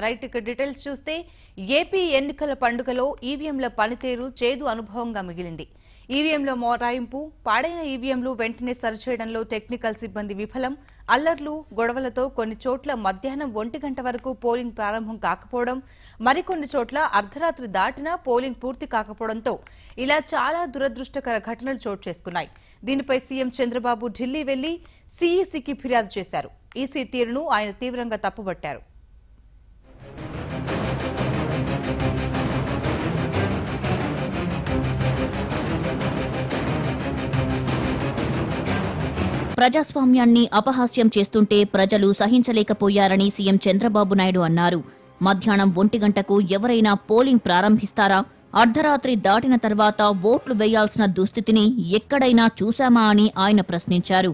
Right ఇక details చూస్తే AP ఎన్నికల పండుగలో ఈవీఎంల పనితీరు చేదు అనుభవంగా మిగిలింది. ఈవీఎంల మోరాయింపు, పాడైన ఈవీఎంలు వెంటనే సరిచేయడంలో టెక్నికల్ సిబ్బంది విఫలం, అల్లర్లు, గొడవలతో కొన్ని చోట్ల మధ్యాహ్నం 1 గంట వరకు పోలింగ్ ప్రారంభం కాకపోవడం, మరికొన్ని చోట్ల అర్ధరాత్రి దాటినా పోలింగ్ పూర్తి కాకపోవడంతో ఇలా చాలా దురదృష్టకర ఘటనలు చోటు చేసుకున్నాయి. దీనిపై సీఎం చంద్రబాబు ఢిల్లీ వెళ్లి సీఈసీకి ఫిర్యాదు చేశారు. ఈసీ తీరును ఆయన తీవ్రంగా తప్పుబట్టారు. ప్రజాస్వామ్యాన్ని అపహాస్యం చేస్తుంటే ప్రజలు సహించలేకపోయారని సీఎం చంద్రబాబు నాయుడు అన్నారు. మధ్యాహ్నం 1 గంటకు ఎవరైనా పోలింగ్ ప్రారంభిస్తారా? అర్ధరాత్రి దాటిన తర్వాత ఓట్లు వేయాల్సిన దుస్థితిని ఎక్కడైనా చూశామా అని ఆయన ప్రశ్నించారు.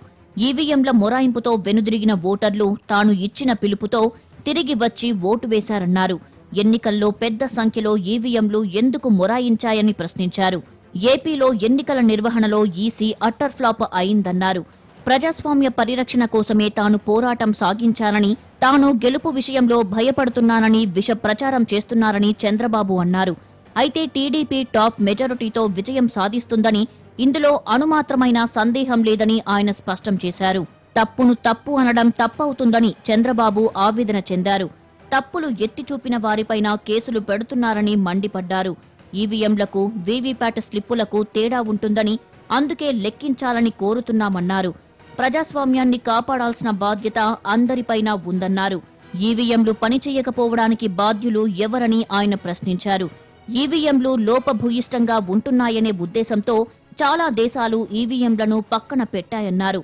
ఈవీఎంల మొరాయింపుతో వెనుదిరిగిన ఓటర్లు తాను ఇచ్చిన పిలుపుతో తిరిగి వచ్చి ఓటు వేశారన్నారు. ఎన్నికల్లో పెద్ద సంఖ్యలో ఈవీఎంలు ఎందుకు మొరాయించాయని ప్రశ్నించారు. ఏపీలో ఎన్నికల నిర్వహణలో ఈసీ అట్టర్ ఫ్లాప్ అయిందన్నారు. ప్రజాస్వామ్య పరిరక్షణ కోసమే తాను పోరాటం సాగించానని, తాను గెలుపు విషయంలో భయపడుతున్నానని విష ప్రచారం చేస్తున్నారని చంద్రబాబు అన్నారు. అయితే టీడీపీ టాప్ మెజారిటీతో విజయం సాధిస్తుందని, ఇందులో అణుమాత్రమైన సందేహం లేదని ఆయన స్పష్టం చేశారు. తప్పును తప్పు అనడం తప్పవుతుందని చంద్రబాబు ఆవేదన చెందారు. తప్పులు ఎత్తి చూపిన వారిపైన కేసులు పెడుతున్నారని మండిపడ్డారు. ఈవీఎంలకు, వీవీప్యాట్ స్లిప్పులకు తేడా ఉంటుందని, అందుకే లెక్కించాలని కోరుతున్నామన్నారు. ప్రజాస్వామ్యాన్ని కాపాడాల్సిన బాధ్యత అందరిపైన ఉందన్నారు. ఈవీఎంలు పనిచేయకపోవడానికి బాధ్యులు ఎవరని ఆయన ప్రశ్నించారు. ఈవీఎంలు లోపభూయిష్టంగా ఉంటున్నాయనే ఉద్దేశంతో చాలా దేశాలు ఈవీఎంలను పక్కన పెట్టాయన్నారు.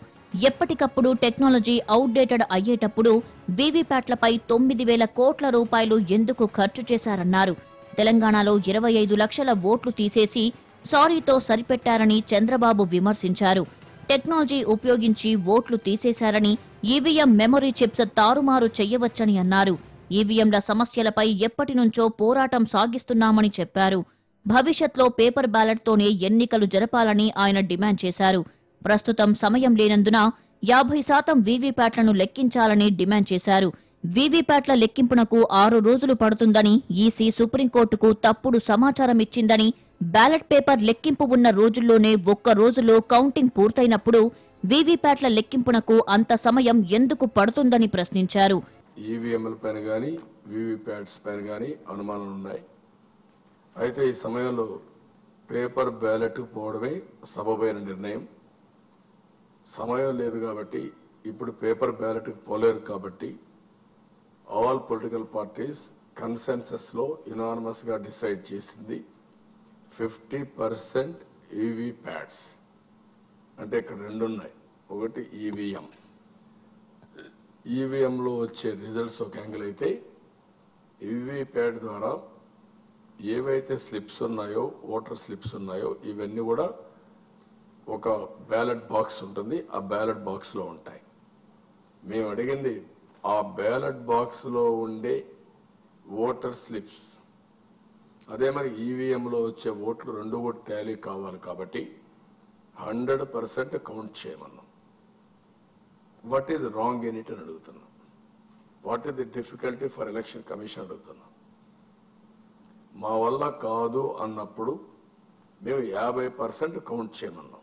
ఎప్పటికప్పుడు టెక్నాలజీ అవుట్డేటెడ్ అయ్యేటప్పుడు వీవీప్యాట్లపై 9,000 కోట్ల రూపాయలు ఎందుకు ఖర్చు చేశారన్నారు. తెలంగాణలో 25 లక్షల ఓట్లు తీసేసి సారీతో సరిపెట్టారని చంద్రబాబు విమర్శించారు. టెక్నాలజీ ఉపయోగించి ఓట్లు తీసేశారని, ఈవీఎం మెమరీ చిప్స్ తారుమారు చెయ్యవచ్చని అన్నారు. ఈవీఎంల సమస్యలపై ఎప్పటినుంచో పోరాటం సాగిస్తున్నామని చెప్పారు. భవిష్యత్లో పేపర్ బ్యాలెట్తోనే ఎన్నికలు జరపాలని ఆయన డిమాండ్ చేశారు. ప్రస్తుతం సమయం లేనందున 50% వీవీప్యాట్లను లెక్కించాలని డిమాండ్ చేశారు. వీవీప్యాట్ల లెక్కింపునకు 6 రోజులు పడుతుందని, ఈసీ సుప్రీంకోర్టుకు తప్పుడు సమాచారం ఇచ్చిందని, బ్యాలెట్ పేపర్ లెక్కింపు ఉన్న రోజుల్లోనే 1 రోజులో కౌంటింగ్ పూర్తయినప్పుడు వీవీప్యాట్ల లెక్కింపునకు అంత సమయం ఎందుకు పడుతుందని ప్రశ్నించారు. ఈవీఎంల పైన గానీ వీవీప్యాట్స్ పైన గానీ అనుమానాలు ఉన్నాయి. అయితే ఈ సమయంలో పేపర్ బ్యాలెట్ పోవడమే సబబైన నిర్ణయం. సమయం లేదు కాబట్టి ఇప్పుడు పేపర్ బ్యాలెట్ పోలేరు కాబట్టి ఆల్ పొలిటికల్ పార్టీస్ కన్సెన్సస్ లో యునానిమస్ గా డిసైడ్ చేసింది 50% ఈవీప్యాట్స్. అంటే ఇక్కడ 2 ఉన్నాయి. ఒకటి ఈవీఎం. ఈవీఎంలో వచ్చే రిజల్ట్స్ ఒక యాంగిల్ అయితే, ఈవీప్యాట్ ద్వారా ఏవైతే స్లిప్స్ ఉన్నాయో, ఓటర్ స్లిప్స్ ఉన్నాయో, ఇవన్నీ కూడా ఒక బ్యాలెట్ బాక్స్ ఉంటుంది. ఆ బ్యాలెట్ బాక్స్ లో ఉంటాయి. మేము అడిగింది ఆ బ్యాలెట్ బాక్స్ లో ఉండే ఓటర్ స్లిప్స్. అదే మరి ఈవీఎంలో వచ్చే ఓట్లు 2 కూడా టాలీ కావాలి కాబట్టి 100% కౌంట్ చేయమన్నాం. What is wrong in it అని అడుగుతున్నాం. What is the difficulty for election commission అడుగుతున్నాం. మా వల్ల కాదు అన్నప్పుడు మేము 50% కౌంట్ చేయమన్నాం.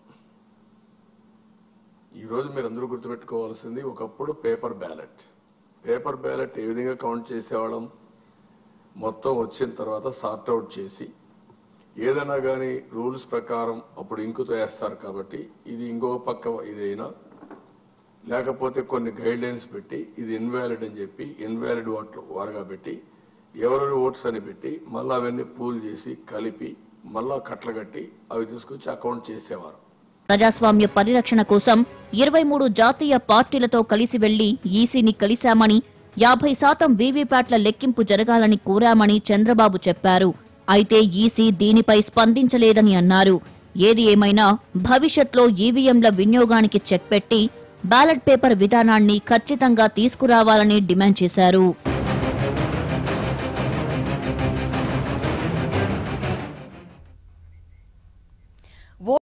ఈరోజు మీరు అందరూ గుర్తుపెట్టుకోవాల్సింది, ఒకప్పుడు పేపర్ బ్యాలెట్ ఏ విధంగా కౌంట్ చేసేవాళ్ళం? మొత్తం వచ్చిన తర్వాత సార్ట్అవుట్ చేసి ఏదైనా కానీ రూల్స్ ప్రకారం అప్పుడు ఇంకుతో వేస్తారు కాబట్టి ఇది ఇంకో పక్క ఇదైనా, లేకపోతే కొన్ని గైడ్ లైన్స్ పెట్టి ఇది ఇన్వాలిడ్ అని చెప్పి ఇన్వాలిడ్ ఓట్లు వారుగా పెట్టి ఎవరెవరి ఓట్స్ అని పెట్టి మళ్ళీ అవన్నీ పూల్ చేసి కలిపి మళ్ళా కట్టలు కట్టి అవి తీసుకొచ్చి అకౌంట్ చేసేవారు. ప్రజాస్వామ్య పరిరక్షణ కోసం 23 జాతీయ పార్టీలతో కలిసి వెళ్లి ఈసీని కలిశామని, 50% వీవీప్యాట్ల లెక్కింపు జరగాలని కోరామని చంద్రబాబు చెప్పారు. అయితే ఈసీ దీనిపై స్పందించలేదని అన్నారు. ఏది ఏమైనా భవిష్యత్లో ఈవీఎంల వినియోగానికి చెక్ పెట్టి బ్యాలెట్ పేపర్ విధానాన్ని ఖచ్చితంగా తీసుకురావాలని డిమాండ్ చేశారు.